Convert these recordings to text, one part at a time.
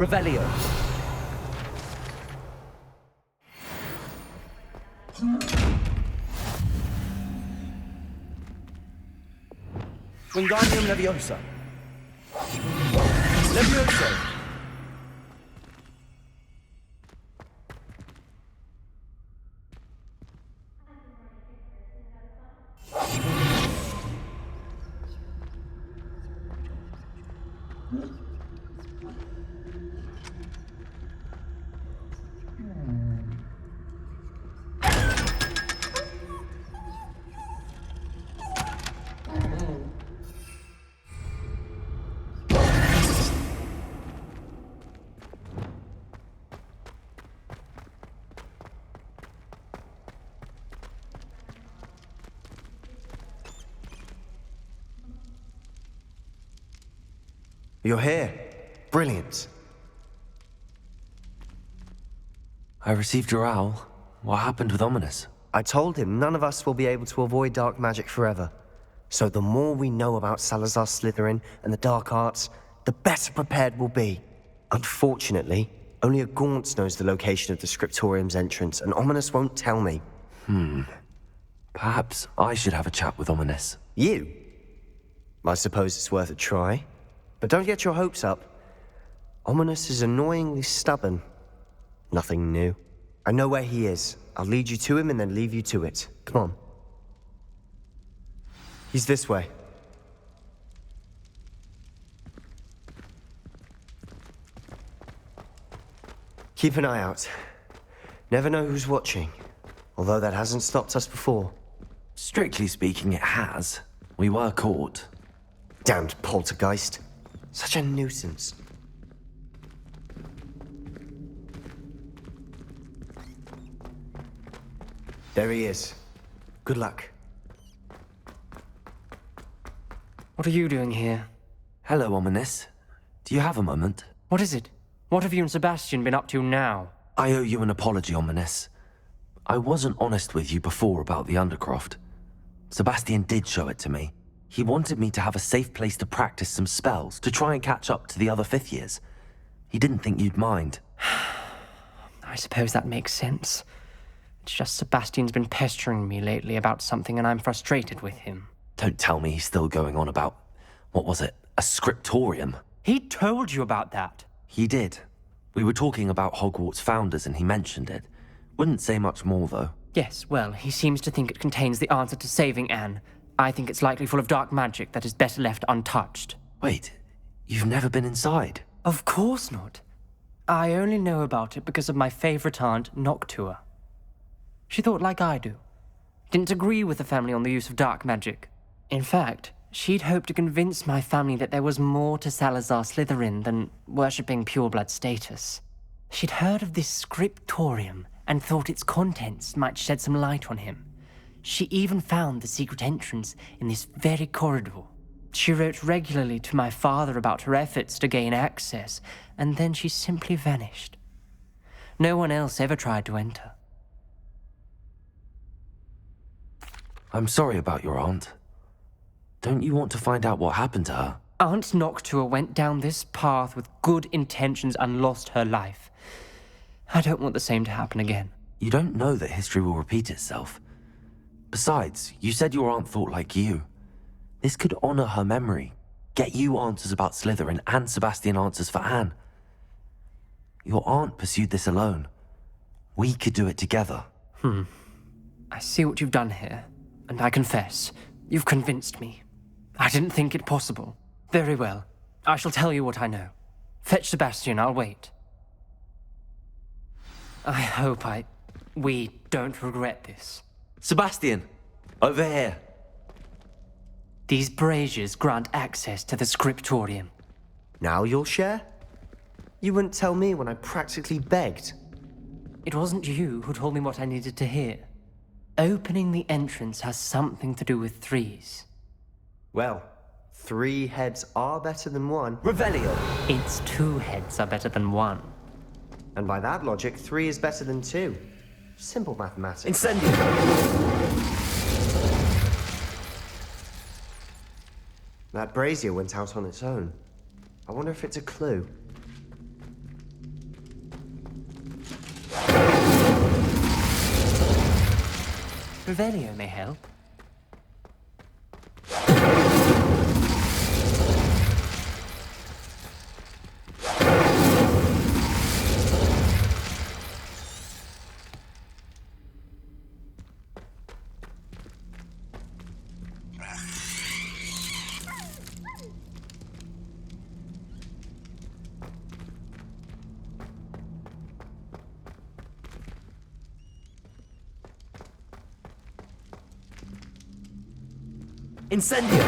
Revelio. Wingardium Leviosa. Levioso. You're here. Brilliant. I received your owl. What happened with Ominous? I told him none of us will be able to avoid dark magic forever. So the more we know about Salazar Slytherin and the dark arts, the better prepared we'll be. Unfortunately, only a Gaunt knows the location of the Scriptorium's entrance, and Ominous won't tell me. Perhaps I should have a chat with Ominous. You? I suppose it's worth a try. But don't get your hopes up. Ominous is annoyingly stubborn. Nothing new. I know where he is. I'll lead you to him and then leave you to it. Come on. He's this way. Keep an eye out. Never know who's watching. Although that hasn't stopped us before. Strictly speaking, it has. We were caught. Damned poltergeist. Such a nuisance. There he is. Good luck. What are you doing here? Hello, Ominous. Do you have a moment? What is it? What have you and Sebastian been up to now? I owe you an apology, Ominous. I wasn't honest with you before about the Undercroft. Sebastian did show it to me. He wanted me to have a safe place to practice some spells, to try and catch up to the other fifth years. He didn't think you'd mind. I suppose that makes sense. It's just Sebastian's been pestering me lately about something and I'm frustrated with him. Don't tell me he's still going on about, what was it, a scriptorium? He told you about that. He did. We were talking about Hogwarts founders and he mentioned it. Wouldn't say much more, though. Yes, well, he seems to think it contains the answer to saving Anne. I think it's likely full of dark magic that is better left untouched. Wait, you've never been inside? Of course not. I only know about it because of my favorite aunt, Noctua. She thought like I do. Didn't agree with the family on the use of dark magic. In fact, she'd hoped to convince my family that there was more to Salazar Slytherin than worshipping pureblood status. She'd heard of this scriptorium and thought its contents might shed some light on him. She even found the secret entrance in this very corridor. She wrote regularly to my father about her efforts to gain access, and then she simply vanished. No one else ever tried to enter. I'm sorry about your aunt. Don't you want to find out what happened to her? Aunt Noctua went down this path with good intentions and lost her life. I don't want the same to happen again. You don't know that history will repeat itself. Besides, you said your aunt thought like you. This could honor her memory, get you answers about Slytherin and Sebastian answers for Anne. Your aunt pursued this alone. We could do it together. I see what you've done here, and I confess, you've convinced me. I didn't think it possible. Very well. I shall tell you what I know. Fetch Sebastian, I'll wait. I hope we don't regret this. Sebastian, over here. These braziers grant access to the scriptorium. Now you'll share? You wouldn't tell me when I practically begged. It wasn't you who told me what I needed to hear. Opening the entrance has something to do with threes. Well, 3 heads are better than 1. Revelio. Its 2 heads are better than 1. And by that logic, 3 is better than 2. Simple mathematics. Incendio. That brazier went out on its own. I wonder if it's a clue. Revelio may help. Incendio.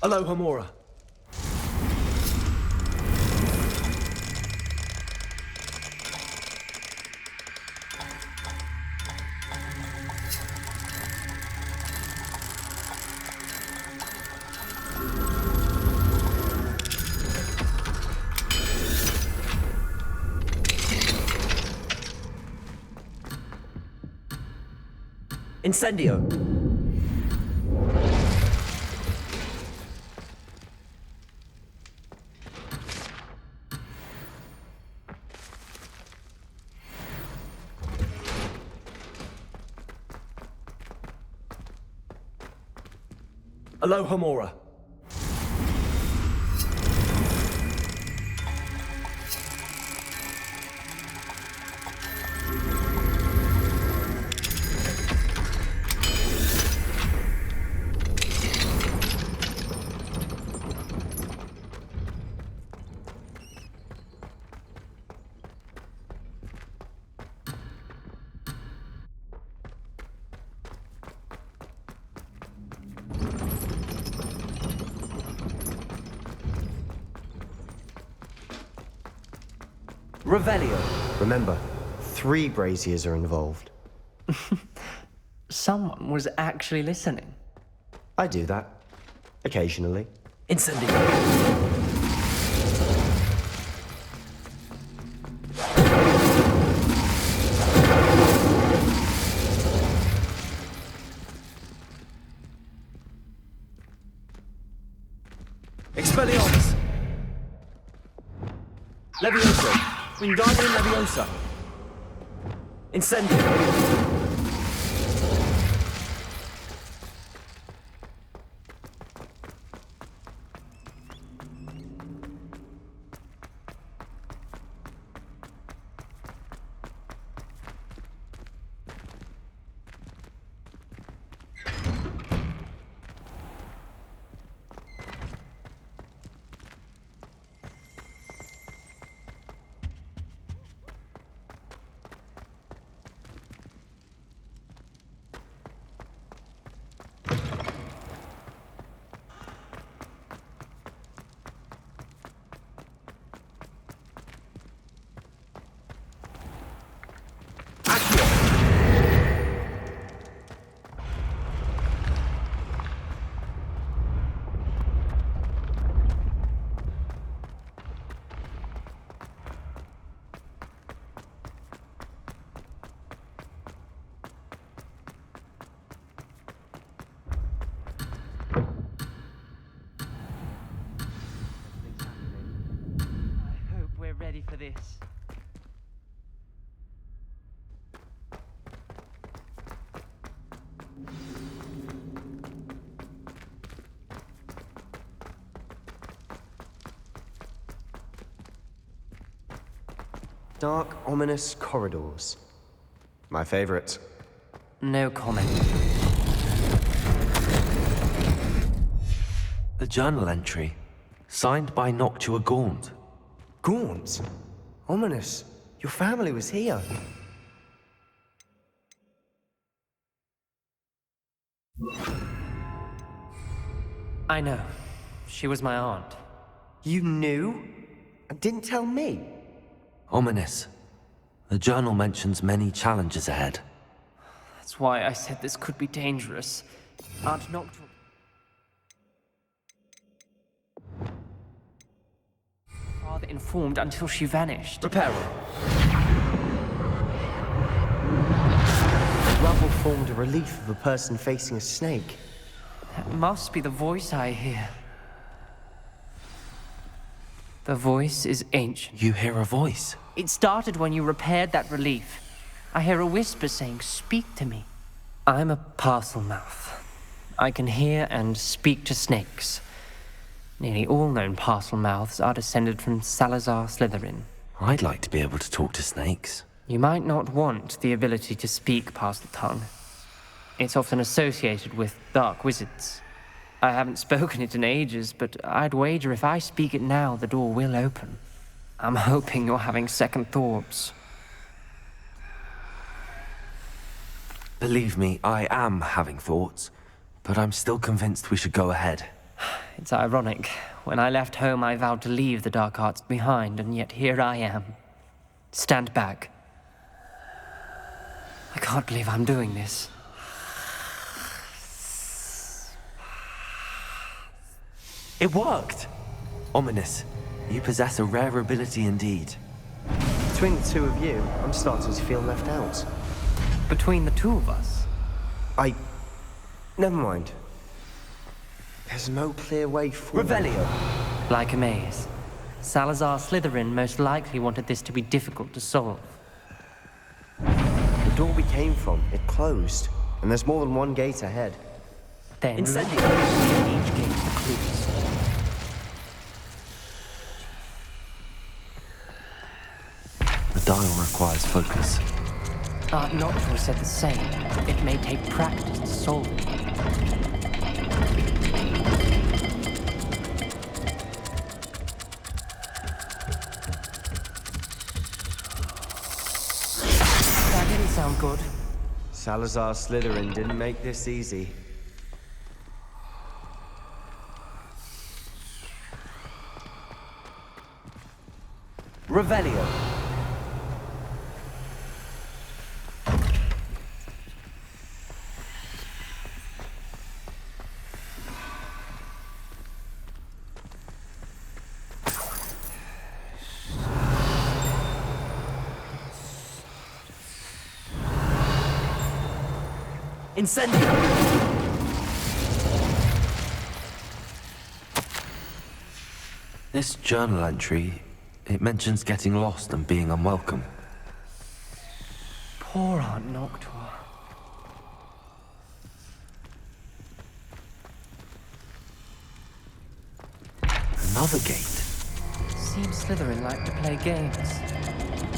Aloha Mora. Incendio. Aloha Mora. Revelio. Remember, 3 braziers are involved. Someone was actually listening. I do that. Occasionally. Incendio. Expelliarmus. Levioso. Wingardium Leviosa. Incendio. for this. Dark, ominous corridors. My favorite. No comment. A journal entry, signed by Noctua Gaunt. Gaunt? Ominous. Your family was here. I know. She was my aunt. You knew? And didn't tell me? Ominous. The journal mentions many challenges ahead. That's why I said this could be dangerous. Aunt Noctua... Father informed until she vanished. Repair room. The rubble formed a relief of a person facing a snake. That must be the voice I hear. The voice is ancient. You hear a voice. It started when you repaired that relief. I hear a whisper saying, "Speak to me." I'm a parcel mouth. I can hear and speak to snakes. Nearly all known parcel mouths are descended from Salazar Slytherin. I'd like to be able to talk to snakes. You might not want the ability to speak parcel tongue. It's often associated with dark wizards. I haven't spoken it in ages, but I'd wager if I speak it now, the door will open. I'm hoping you're having second thoughts. Believe me, I am having thoughts, but I'm still convinced we should go ahead. It's ironic. When I left home, I vowed to leave the dark arts behind, and yet here I am. Stand back. I can't believe I'm doing this. It worked! Ominous, you possess a rare ability indeed. Between the two of you, I'm starting to feel left out. Between the two of us? Never mind. There's no clear way forward. Revelio. Like a maze. Salazar Slytherin most likely wanted this to be difficult to solve. The door we came from, it closed. And there's more than one gate ahead. Then Incendio. each gate for clues. The dial requires focus. Aunt Noctua said the same. It may take practice to solve it. That didn't sound good. Salazar Slytherin didn't make this easy. Revelio. Incendio. This journal entry, it mentions getting lost and being unwelcome. Poor Aunt Noctua. Another gate. Seems Slytherin like to play games.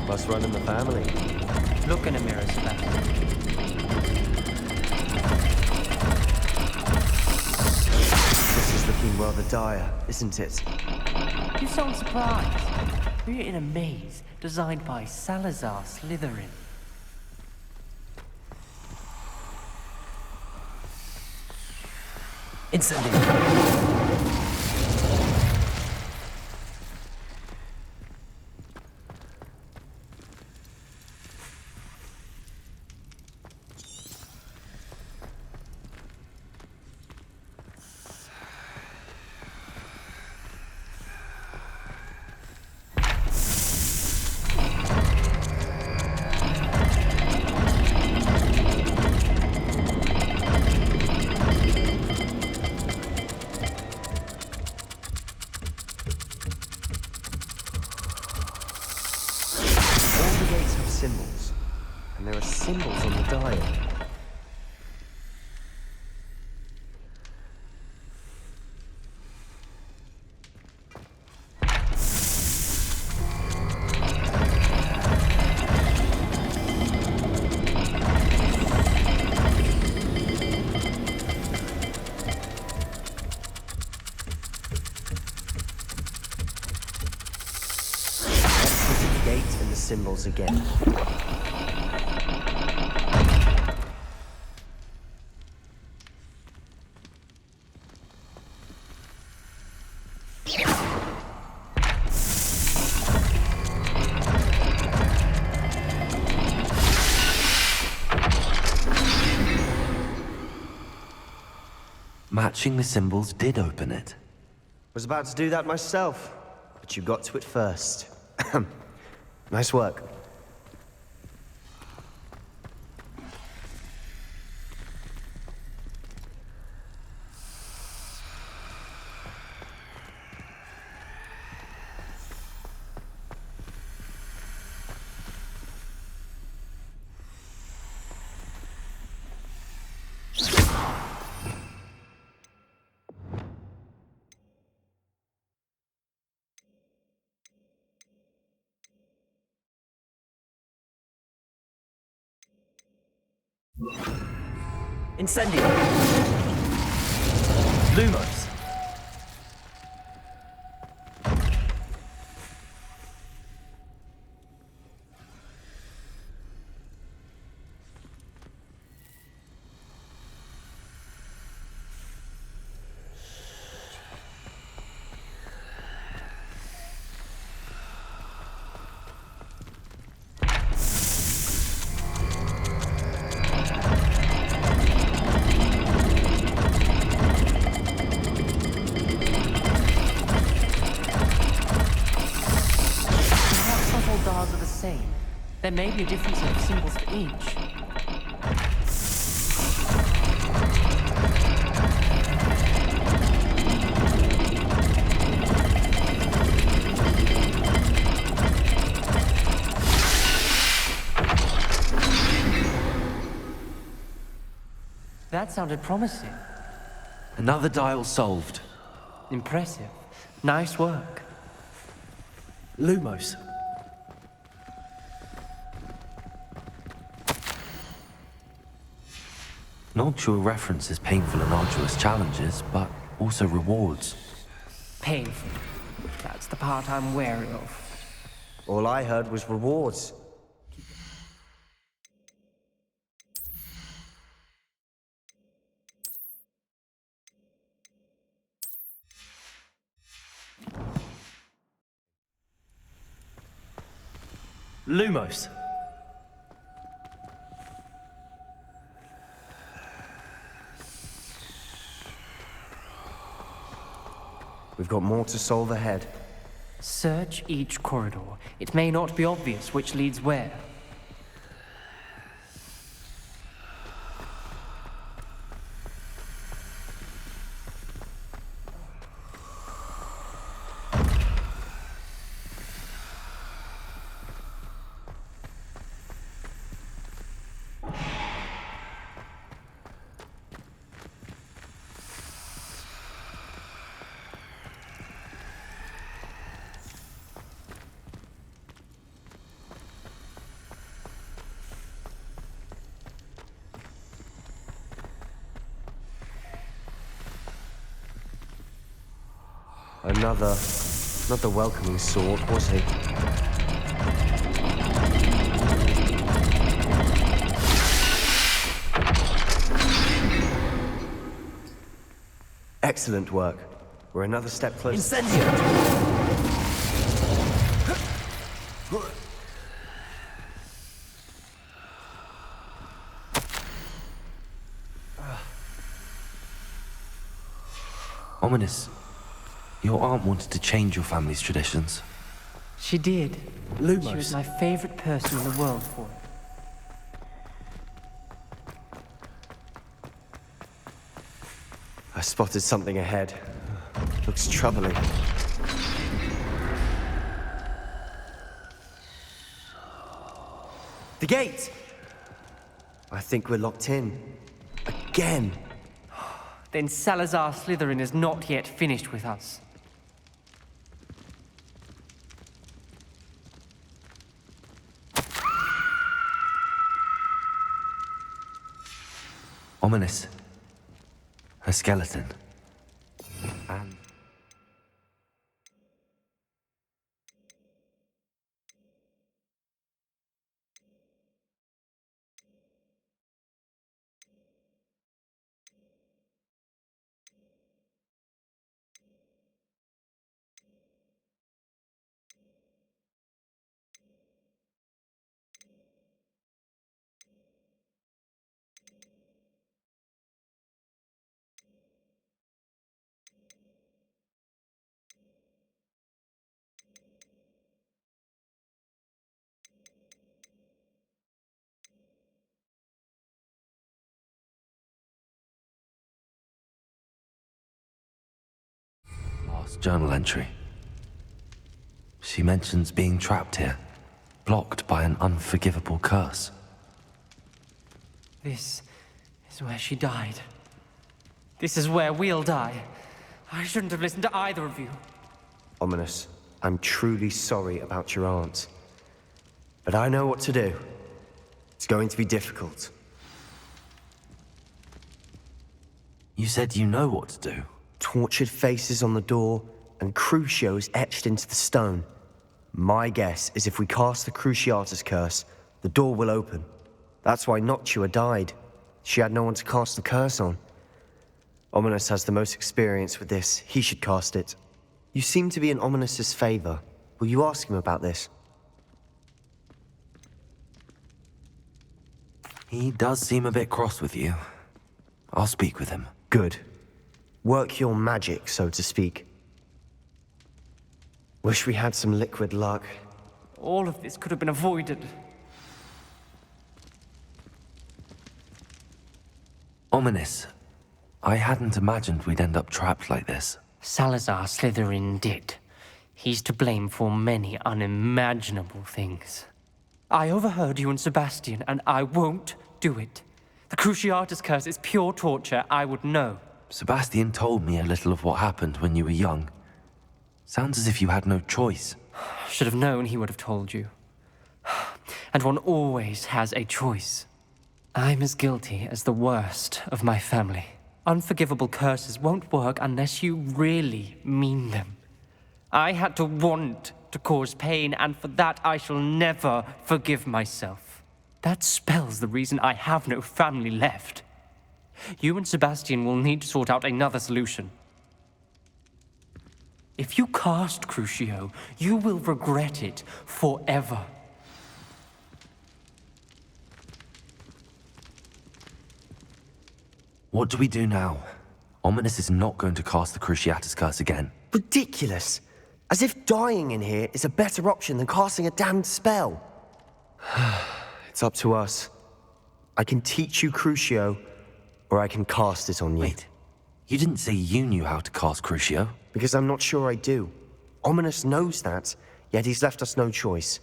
Must run in the family. Look in a mirror, Sebastian. This is looking rather dire, isn't it? You sound surprised. We're in a maze designed by Salazar Slytherin. Incendio. are symbols on the dial. And the symbols again. Matching the symbols did open it. Was about to do that myself, but you got to it first. Nice work. Incendio. Lumos. There may be a different set of symbols for each. That sounded promising. Another dial solved. Impressive. Nice work. Lumos. Noctua references painful and arduous challenges, but also rewards. Painful. That's the part I'm wary of. All I heard was rewards. Lumos. We've got more to solve ahead. Search each corridor. It may not be obvious which leads where. Not the welcoming sort, was he? Excellent work. We're another step closer. Incendio. Ominous. Your aunt wanted to change your family's traditions. She did. Lumos. She was my favorite person in the world for it. I spotted something ahead. Looks troubling. The gate. I think we're locked in. Again. Then Salazar Slytherin is not yet finished with us. Ominous. A skeleton. And... Last journal entry. She mentions being trapped here, blocked by an unforgivable curse. This is where she died. This is where we'll die. I shouldn't have listened to either of you. Ominous, I'm truly sorry about your aunt. But I know what to do. It's going to be difficult. You said you know what to do. Tortured faces on the door, and Crucio is etched into the stone. My guess is if we cast the Cruciatus curse, the door will open. That's why Noctua died. She had no one to cast the curse on. Ominous has the most experience with this. He should cast it. You seem to be in Ominous's favor. Will you ask him about this? He does seem a bit cross with you. I'll speak with him. Good. Work your magic, so to speak. Wish we had some liquid luck. All of this could have been avoided. Ominous. I hadn't imagined we'd end up trapped like this. Salazar Slytherin did. He's to blame for many unimaginable things. I overheard you and Sebastian, and I won't do it. The Cruciatus curse is pure torture, I would know. Sebastian told me a little of what happened when you were young. Sounds as if you had no choice. Should have known he would have told you. And one always has a choice. I'm as guilty as the worst of my family. Unforgivable curses won't work unless you really mean them. I had to want to cause pain, and for that I shall never forgive myself. That spells the reason I have no family left. You and Sebastian will need to sort out another solution. If you cast Crucio, you will regret it forever. What do we do now? Ominous is not going to cast the Cruciatus curse again. Ridiculous! As if dying in here is a better option than casting a damned spell. It's up to us. I can teach you Crucio, or I can cast it on you. Wait, you didn't say you knew how to cast Crucio? Because I'm not sure I do. Ominous knows that, yet he's left us no choice.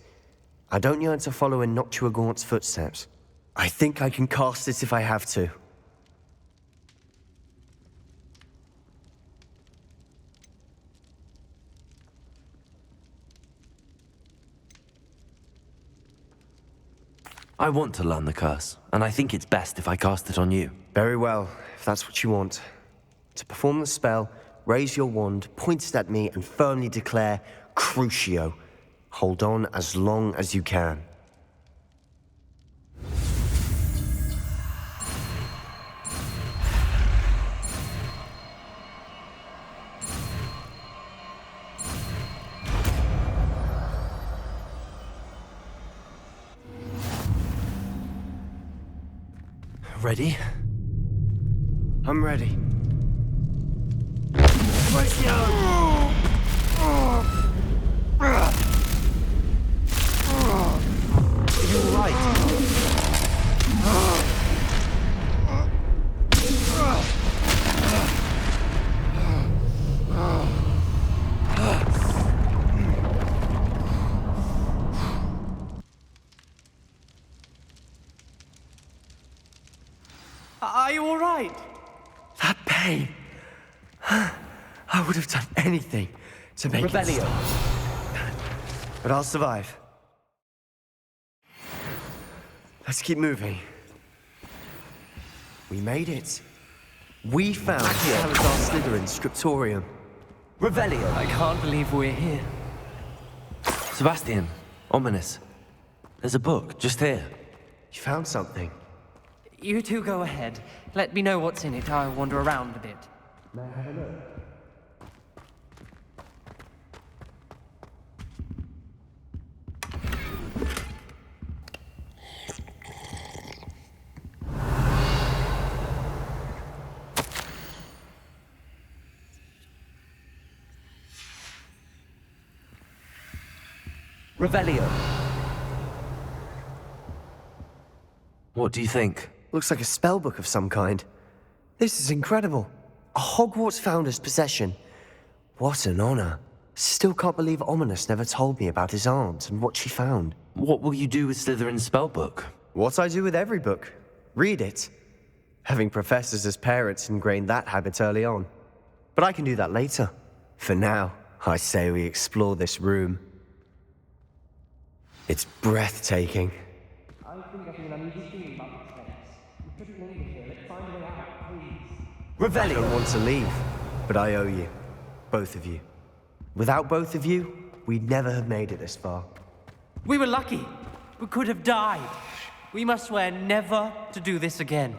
I don't yearn to follow in Noctua Gaunt's footsteps. I think I can cast it if I have to. I want to learn the curse, and I think it's best if I cast it on you. Very well, if that's what you want. To perform the spell, raise your wand, point it at me, and firmly declare, Crucio. Hold on as long as you can. Ready? I'm ready. You're right. right! That pain. I would have done anything to make it Revelio. stop. But I'll survive. Let's keep moving. We made it. We found Salazar Slytherin's scriptorium. Revelio. I can't believe we're here. Sebastian, ominous. There's a book just here. You found something. You two go ahead. Let me know what's in it. I'll wander around a bit. Revelio. What do you think? Looks like a spellbook of some kind. This is incredible. A Hogwarts founder's possession. What an honor. Still can't believe Ominous never told me about his aunt and what she found. What will you do with Slytherin's spellbook? What I do with every book. Read it. Having professors as parents ingrained that habit early on. But I can do that later. For now, I say we explore this room. It's breathtaking. I think I feel an unusual feeling about this place. We couldn't linger here. Let's find a way out, please. I Revelio. don't want to leave, but I owe you. Both of you. Without both of you, we'd never have made it this far. We were lucky. We could have died. We must swear never to do this again.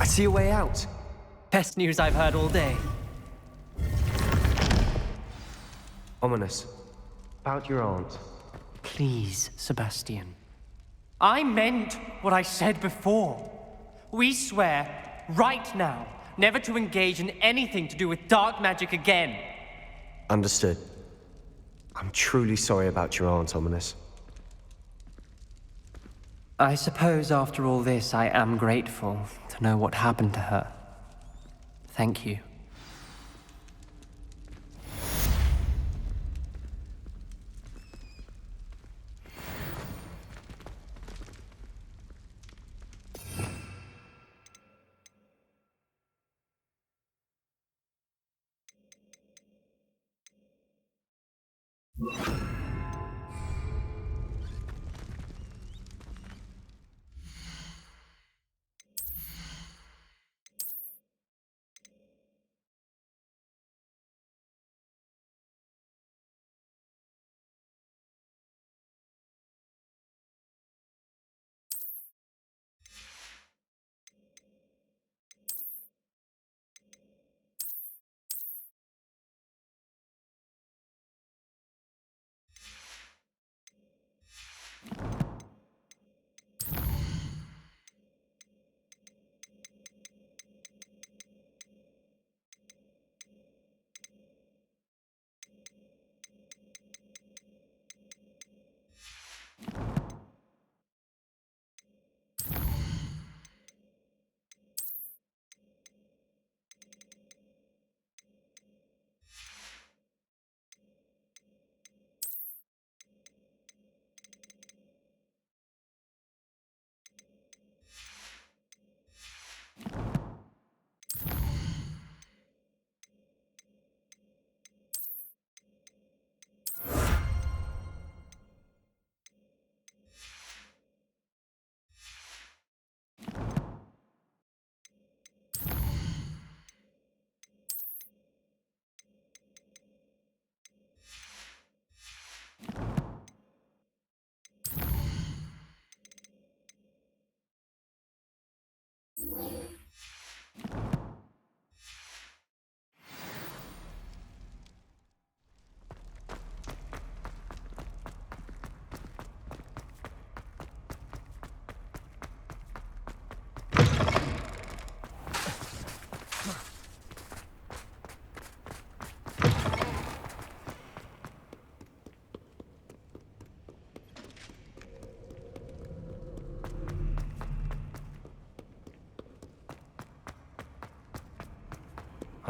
I see a way out. Best news I've heard all day. Ominous. About your aunt. Please, Sebastian. I meant what I said before. We swear, right now, never to engage in anything to do with dark magic again. Understood. I'm truly sorry about your aunt, Ominous. I suppose after all this, I am grateful to know what happened to her. Thank you.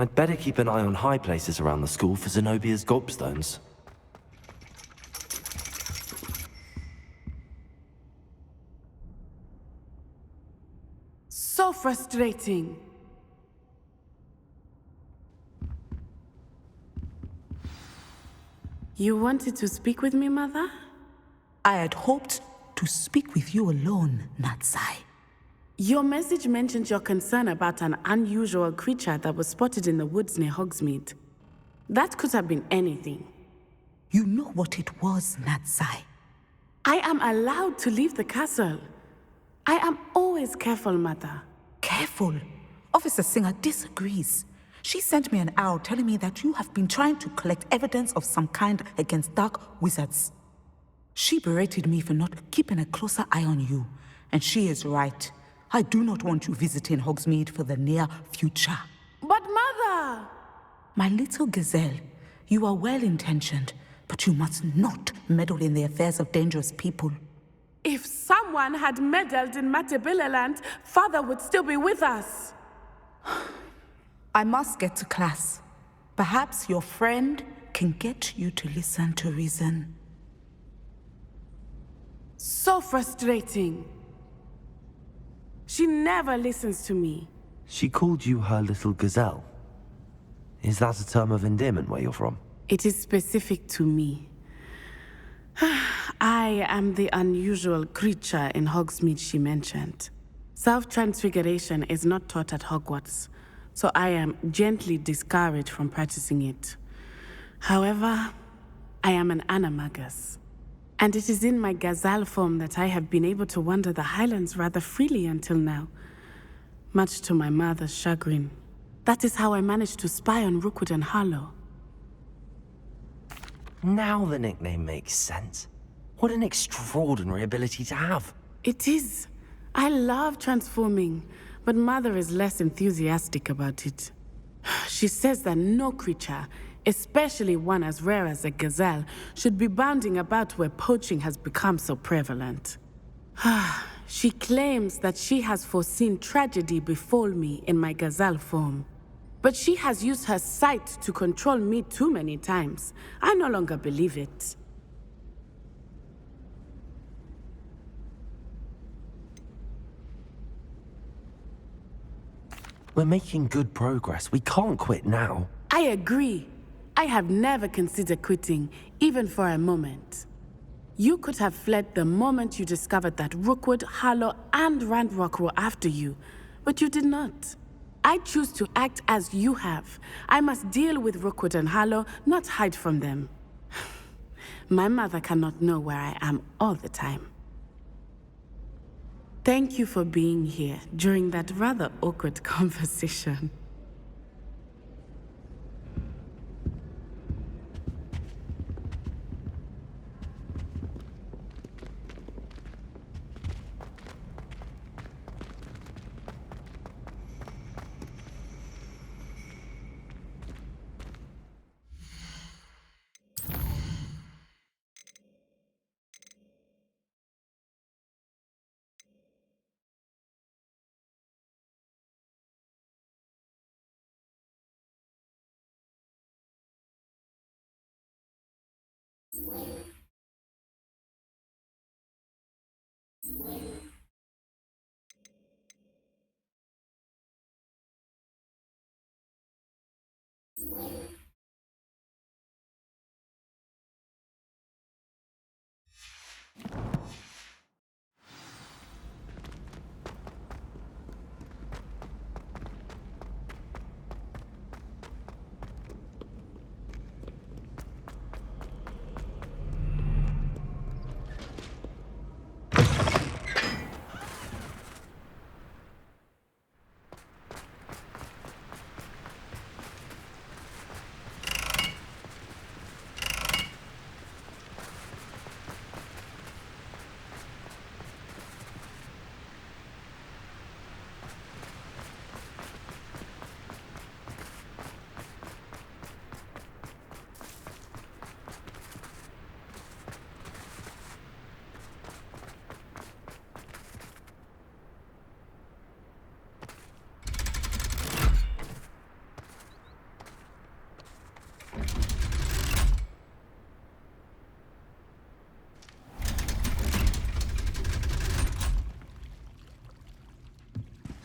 I'd better keep an eye on high places around the school for Zenobia's gobstones. So frustrating. You wanted to speak with me, Mother? I had hoped to speak with you alone, Natsai. Your message mentioned your concern about an unusual creature that was spotted in the woods near Hogsmeade. That could have been anything. You know what it was, Natsai. I am allowed to leave the castle. I am always careful, Mother. Careful. Officer Singer disagrees. She sent me an owl telling me that you have been trying to collect evidence of some kind against dark wizards. She berated me for not keeping a closer eye on you, and she is right. I do not want you visiting Hogsmeade for the near future. But Mother! My little gazelle, you are well-intentioned, but you must not meddle in the affairs of dangerous people. If someone had meddled in Matabeleland, Father would still be with us. I must get to class. Perhaps your friend can get you to listen to reason. So frustrating. She never listens to me. She called you her little gazelle. Is that a term of endearment where you're from? It is specific to me. I am the unusual creature in Hogsmeade she mentioned. Self-transfiguration is not taught at Hogwarts, so I am gently discouraged from practicing it. However, I am an animagus, and it is in my gazelle form that I have been able to wander the Highlands rather freely until now, much to my mother's chagrin. That is how I managed to spy on Rookwood and Harlow. Now the nickname makes sense. What an extraordinary ability to have. It is. I love transforming, but Mother is less enthusiastic about it. She says that no creature, especially one as rare as a gazelle, should be bounding about where poaching has become so prevalent. She claims that she has foreseen tragedy befall me in my gazelle form. But she has used her sight to control me too many times. I no longer believe it. We're making good progress. We can't quit now. I agree. I have never considered quitting, even for a moment. You could have fled the moment you discovered that Rookwood, Harlow, and Randrock were after you, but you did not. I choose to act as you have. I must deal with Rookwood and Harlow, not hide from them. My mother cannot know where I am all the time. Thank you for being here during that rather awkward conversation.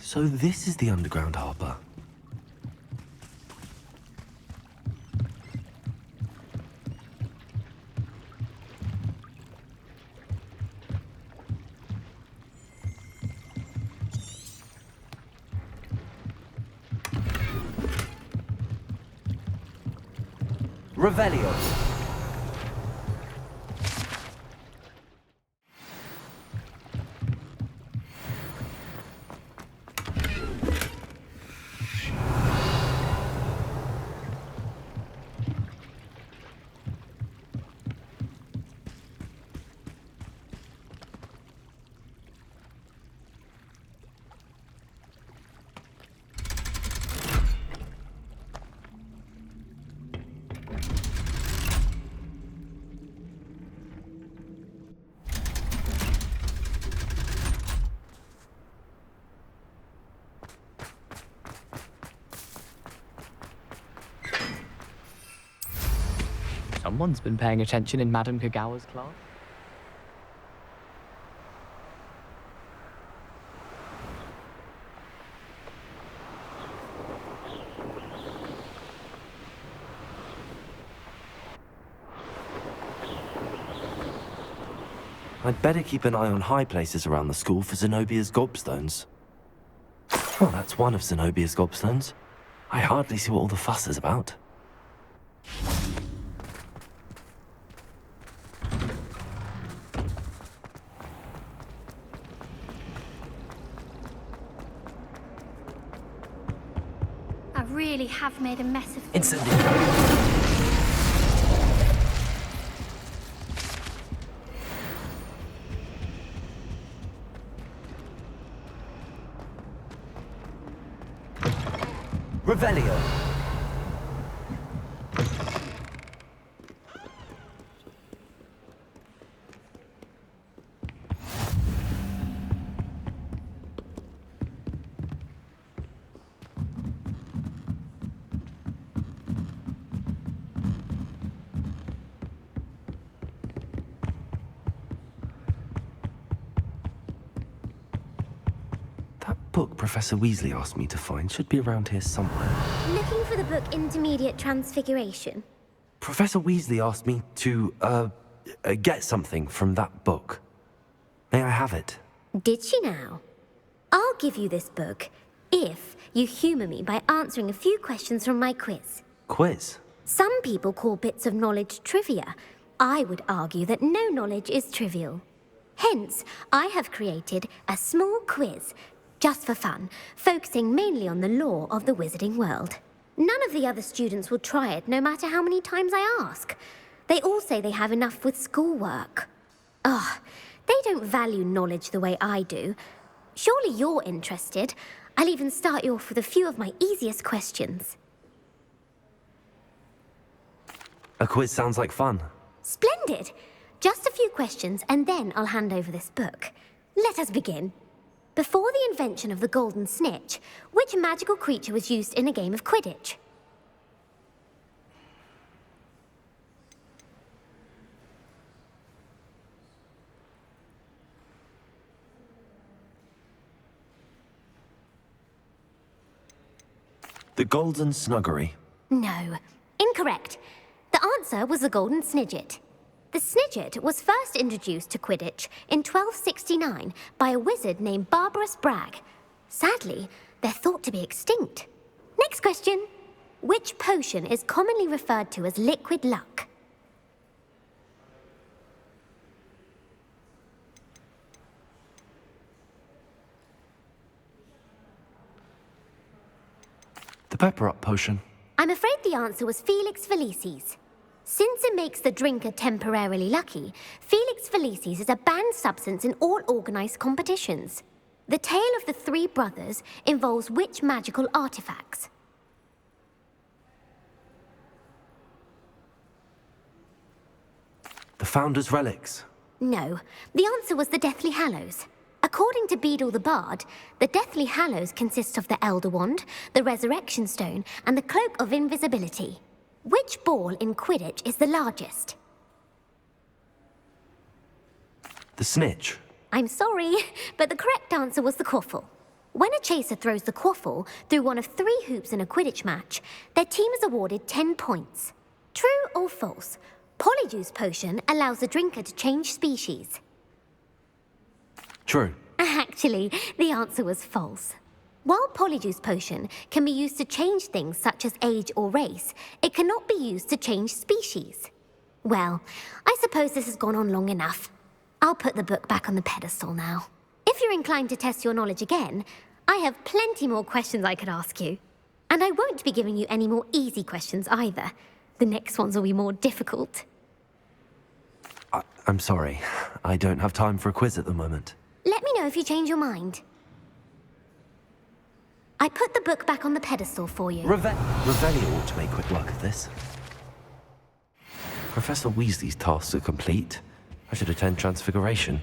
So this is the underground harbor. Revelio. Someone's been paying attention in Madame Kagawa's class. I'd better keep an eye on high places around the school for Zenobia's gobstones. Oh, that's one of Zenobia's gobstones. I hardly see what all the fuss is about. I really have made a mess of things. Incendiary! Revelio. That book Professor Weasley asked me to find should be around here somewhere. Looking for the book Intermediate Transfiguration. Professor Weasley asked me to, get something from that book. May I have it? Did she now? I'll give you this book if you humour me by answering a few questions from my quiz. Quiz? Some people call bits of knowledge trivia. I would argue that no knowledge is trivial. Hence, I have created a small quiz, just for fun, focusing mainly on the lore of the wizarding world. None of the other students will try it, no matter how many times I ask. They all say they have enough with schoolwork. Ugh, they don't value knowledge the way I do. Surely you're interested. I'll even start you off with a few of my easiest questions. A quiz sounds like fun. Splendid! Just a few questions, and then I'll hand over this book. Let us begin. Before the invention of the golden snitch, which magical creature was used in a game of Quidditch? The Golden Snuggery. No. Incorrect. The answer was the golden snidget. The snidget was first introduced to Quidditch in 1269 by a wizard named Barbarous Bragg. Sadly, they're thought to be extinct. Next question. Which potion is commonly referred to as liquid luck? The Pepper Up potion. I'm afraid the answer was Felix Felicis. Since it makes the drinker temporarily lucky, Felix Felicis is a banned substance in all organized competitions. The tale of the three brothers involves which magical artifacts? The Founder's Relics. No, the answer was the Deathly Hallows. According to Beadle the Bard, the Deathly Hallows consists of the Elder Wand, the Resurrection Stone, and the Cloak of Invisibility. Which ball in Quidditch is the largest? The Snitch. I'm sorry, but the correct answer was the Quaffle. When a chaser throws the quaffle through one of 3 hoops in a Quidditch match, their team is awarded 10 points. True or false? Polyjuice potion allows the drinker to change species. True. Actually, the answer was false. While Polyjuice potion can be used to change things such as age or race, it cannot be used to change species. Well, I suppose this has gone on long enough. I'll put the book back on the pedestal now. If you're inclined to test your knowledge again, I have plenty more questions I could ask you. And I won't be giving you any more easy questions either. The next ones will be more difficult. I'm sorry. I don't have time for a quiz at the moment. Let me know if you change your mind. I put the book back on the pedestal for you. Revelio ought to make quick work of this. Professor Weasley's tasks are complete. I should attend Transfiguration.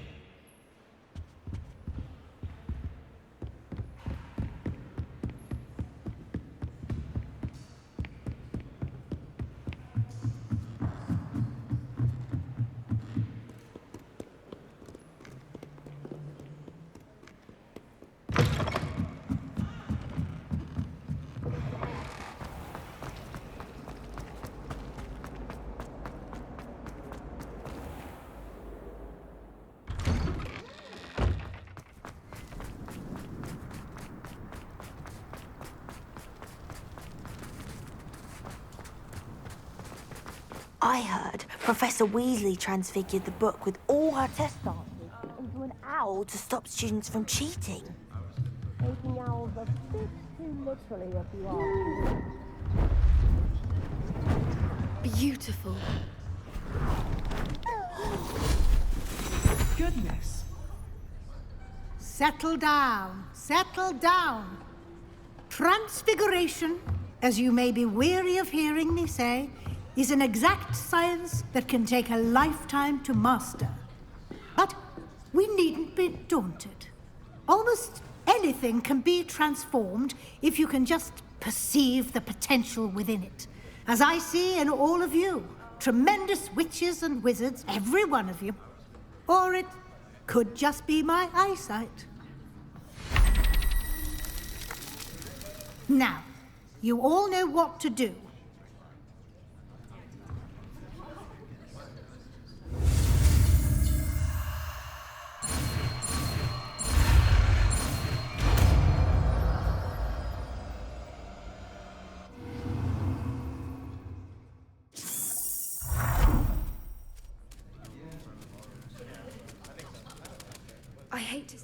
I heard Professor Weasley transfigured the book with all her test answers into an owl to stop students from cheating. Taking owls a bit too literally, if you ask me. Beautiful. Goodness. Settle down. Settle down. Transfiguration, as you may be weary of hearing me say, is an exact science that can take a lifetime to master. But we needn't be daunted. Almost anything can be transformed if you can just perceive the potential within it. As I see in all of you, tremendous witches and wizards, every one of you. Or it could just be my eyesight. Now, you all know what to do. I hate to...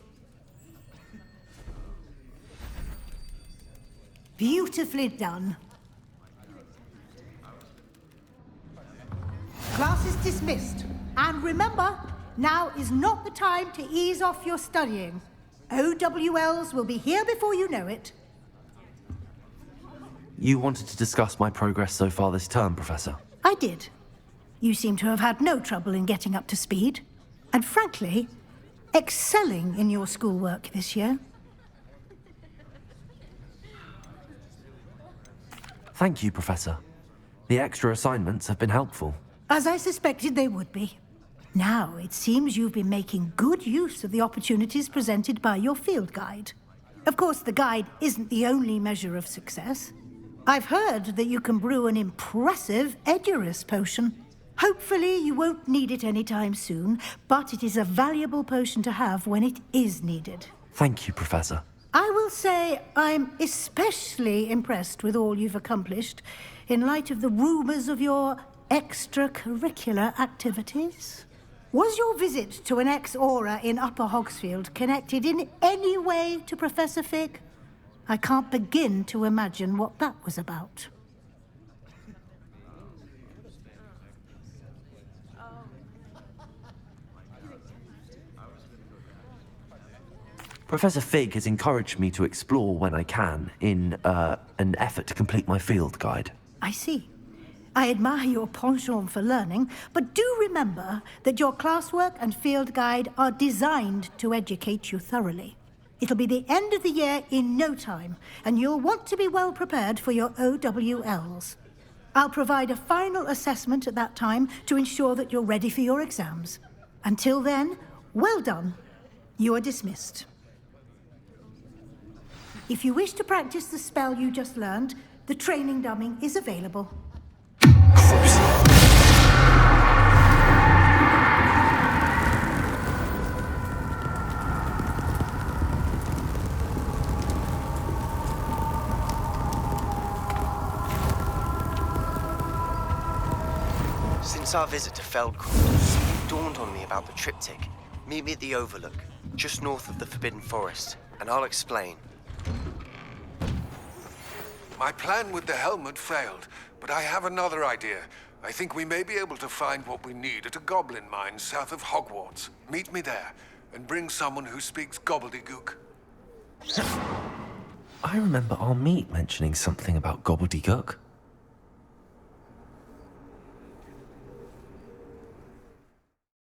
Beautifully done. Class is dismissed. And remember, now is not the time to ease off your studying. OWLs will be here before you know it. You wanted to discuss my progress so far this term, Professor. I did. You seem to have had no trouble in getting up to speed. And frankly, excelling in your schoolwork this year. Thank you, Professor. The extra assignments have been helpful. As I suspected they would be. Now, it seems you've been making good use of the opportunities presented by your field guide. Of course, the guide isn't the only measure of success. I've heard that you can brew an impressive Edurus potion. Hopefully, you won't need it anytime soon, but it is a valuable potion to have when it is needed. Thank you, Professor. I will say I'm especially impressed with all you've accomplished in light of the rumors of your extracurricular activities. Was your visit to an ex-aura in Upper Hogsfield connected in any way to Professor Fig? I can't begin to imagine what that was about. Professor Fig has encouraged me to explore when I can in an effort to complete my field guide. I see. I admire your penchant for learning, but do remember that your classwork and field guide are designed to educate you thoroughly. It'll be the end of the year in no time, and you'll want to be well prepared for your OWLs. I'll provide a final assessment at that time to ensure that you're ready for your exams. Until then, well done. You are dismissed. If you wish to practice the spell you just learned, the training dummy is available. Since our visit to Feldcroft, something dawned on me about the triptych. Meet me at the Overlook, just north of the Forbidden Forest, and I'll explain. My plan with the helmet failed, but I have another idea. I think we may be able to find what we need at a goblin mine south of Hogwarts. Meet me there, and bring someone who speaks gobbledygook. I remember our meet mentioning something about gobbledygook.